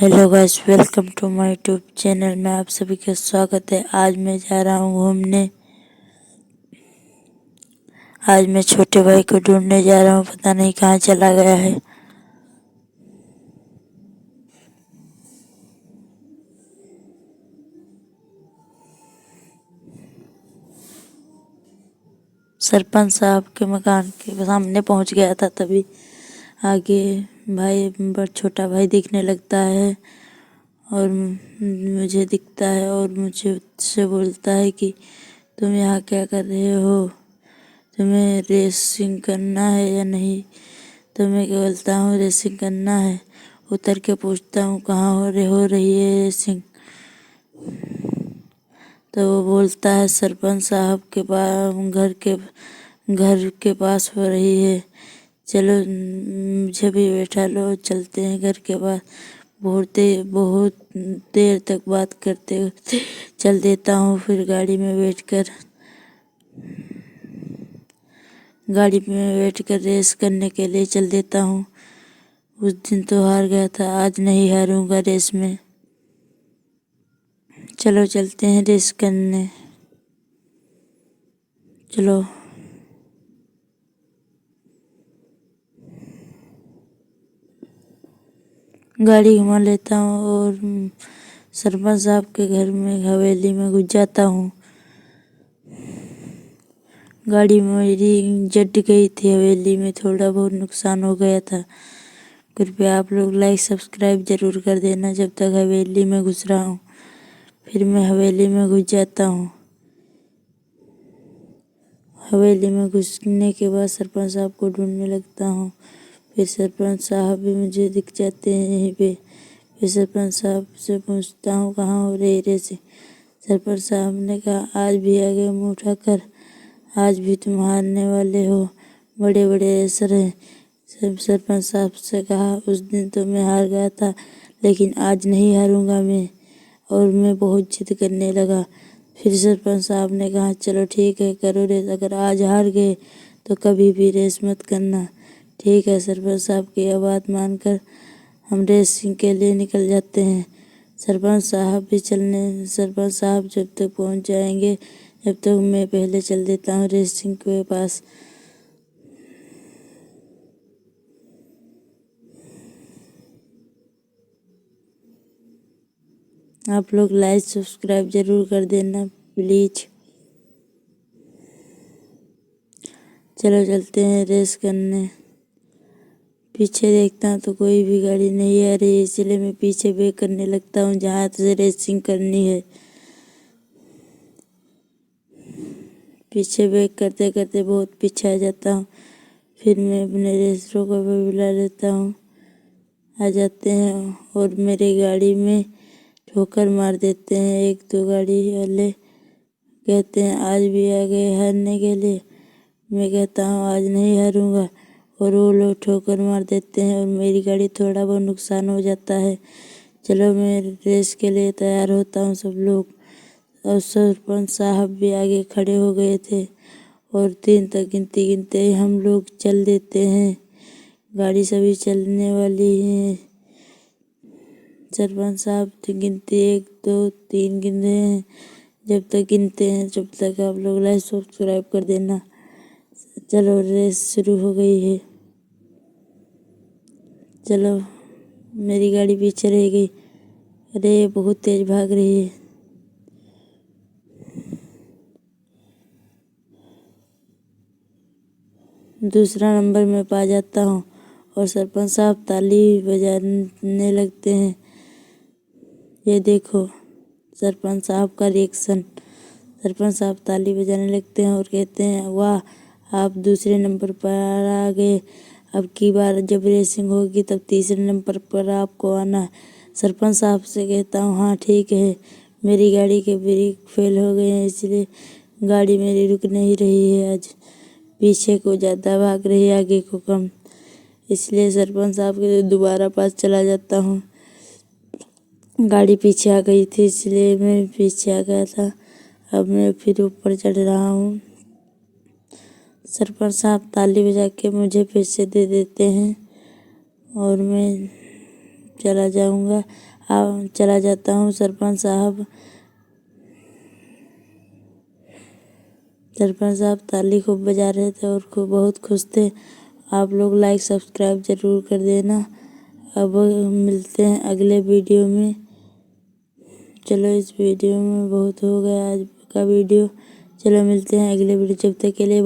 Hello guys, welcome to my YouTube channel में आप सभी का स्वागत है। आज मैं जा रहा हूँ घूमने। आज मैं छोटे भाई को ढूंढने जा रहा हूँ, पता नहीं कहाँ चला गया है। सरपंच साहब के मकान के सामने पहुँच गया था, तभी आगे छोटा भाई दिखने लगता है और मुझे दिखता है और मुझसे बोलता है कि तुम यहाँ क्या कर रहे हो, तुम्हें रेसिंग करना है या नहीं। तो मैं बोलता हूँ रेसिंग करना है। उतर के पूछता हूँ कहाँ हो रही है रेसिंग। तो वो बोलता है सरपंच साहब के पास घर के पास हो रही है। चलो मुझे भी बैठा लो, चलते हैं घर के पास। बहुत देर तक बात करते हुए चल देता हूँ। फिर गाड़ी में बैठकर रेस करने के लिए चल देता हूँ। उस दिन तो हार गया था, आज नहीं हारूंगा रेस में। चलो चलते हैं रेस करने। चलो। गाड़ी घुमा लेता हूँ और सरपंच साहब के घर में हवेली में घुस जाता हूँ। गाड़ी मेरी जट गई थी, हवेली में थोड़ा बहुत नुकसान हो गया था। कृपया आप लोग लाइक सब्सक्राइब जरूर कर देना। जब तक हवेली में घुस रहा हूँ, फिर मैं हवेली में घुस जाता हूँ। हवेली में घुसने के बाद सरपंच साहब को ढूंढने लगता हूँ। फिर सरपंच साहब भी मुझे दिख जाते हैं यहीं पे। फिर सरपंच साहब से पूछता हूँ कहाँ हो रही रेसिंग। सरपंच साहब ने कहा आज भी आगे मुँह उठाकर, आज भी तुम हारने वाले हो, बड़े बड़े रेसर हैं। सरपंच साहब से कहा उस दिन तो मैं हार गया था, लेकिन आज नहीं हारूंगा मैं। और मैं बहुत जिद करने लगा। फिर सरपंच साहब ने कहा चलो ठीक है, करो रेस। अगर आज हार गए तो कभी भी रेस मत करना। ठीक है। सरपंच साहब की यह बात मानकर हम रेसिंग के लिए निकल जाते हैं। सरपंच साहब जब तक पहुंच जाएंगे, जब तक मैं पहले चल देता हूँ रेसिंग के पास। आप लोग लाइक सब्सक्राइब जरूर कर देना प्लीज। चलो चलते हैं रेस करने। पीछे देखता हूँ तो कोई भी गाड़ी नहीं आ रही, इसलिए मैं पीछे बैक करने लगता हूँ जहाँ से रेसिंग करनी है। पीछे बैक करते करते बहुत पीछे आ जाता हूँ। फिर मैं अपने रेसरों को भी बुला लेता हूँ। आ जाते हैं और मेरी गाड़ी में ठोकर मार देते हैं। एक दो गाड़ी वाले कहते हैं आज भी आ गए हारने के लिए। मैं कहता हूँ आज नहीं हारूंगा, और वो लोग ठोकर मार देते हैं और मेरी गाड़ी थोड़ा बहुत नुकसान हो जाता है। चलो मैं रेस के लिए तैयार होता हूँ। सब लोग और सरपंच साहब भी आगे खड़े हो गए थे और 3 तक गिनती गिनते हम लोग चल देते हैं। गाड़ी सभी चलने वाली है। सरपंच साहब गिनती 1 2 3 गिन रहे हैं। जब तक गिनते हैं जब तक आप लोग लाइक सब्सक्राइब कर देना। चलो रेस शुरू हो गई है। चलो मेरी गाड़ी पीछे रह गई। अरे बहुत तेज भाग रही है। दूसरा नंबर में पा जाता हूँ और सरपंच साहब ताली बजाने लगते हैं। ये देखो सरपंच साहब का रिएक्शन। सरपंच साहब ताली बजाने लगते हैं और कहते हैं वाह, आप दूसरे नंबर पर आ गए। अब की बार जब रेसिंग होगी तब तीसरे नंबर पर आपको आना। सरपंच साहब से कहता हूँ हाँ ठीक है, मेरी गाड़ी के ब्रेक फेल हो गए हैं, इसलिए गाड़ी मेरी रुक नहीं रही है। आज पीछे को ज़्यादा भाग रही है, आगे को कम, इसलिए सरपंच साहब के दोबारा पास चला जाता हूँ। गाड़ी पीछे आ गई थी, इसलिए मैं पीछे आ गया था। अब मैं फिर ऊपर चढ़ रहा हूँ। सरपंच साहब ताली बजा के मुझे पैसे दे देते हैं और मैं चला जाऊँगा। चला जाता हूँ। सरपंच साहब ताली खूब बजा रहे थे और खूब बहुत खुश थे। आप लोग लाइक सब्सक्राइब जरूर कर देना। अब मिलते हैं अगले वीडियो में। चलो इस वीडियो में बहुत हो गया आज का वीडियो। चलो मिलते हैं अगले वीडियो, जब तक के लिए।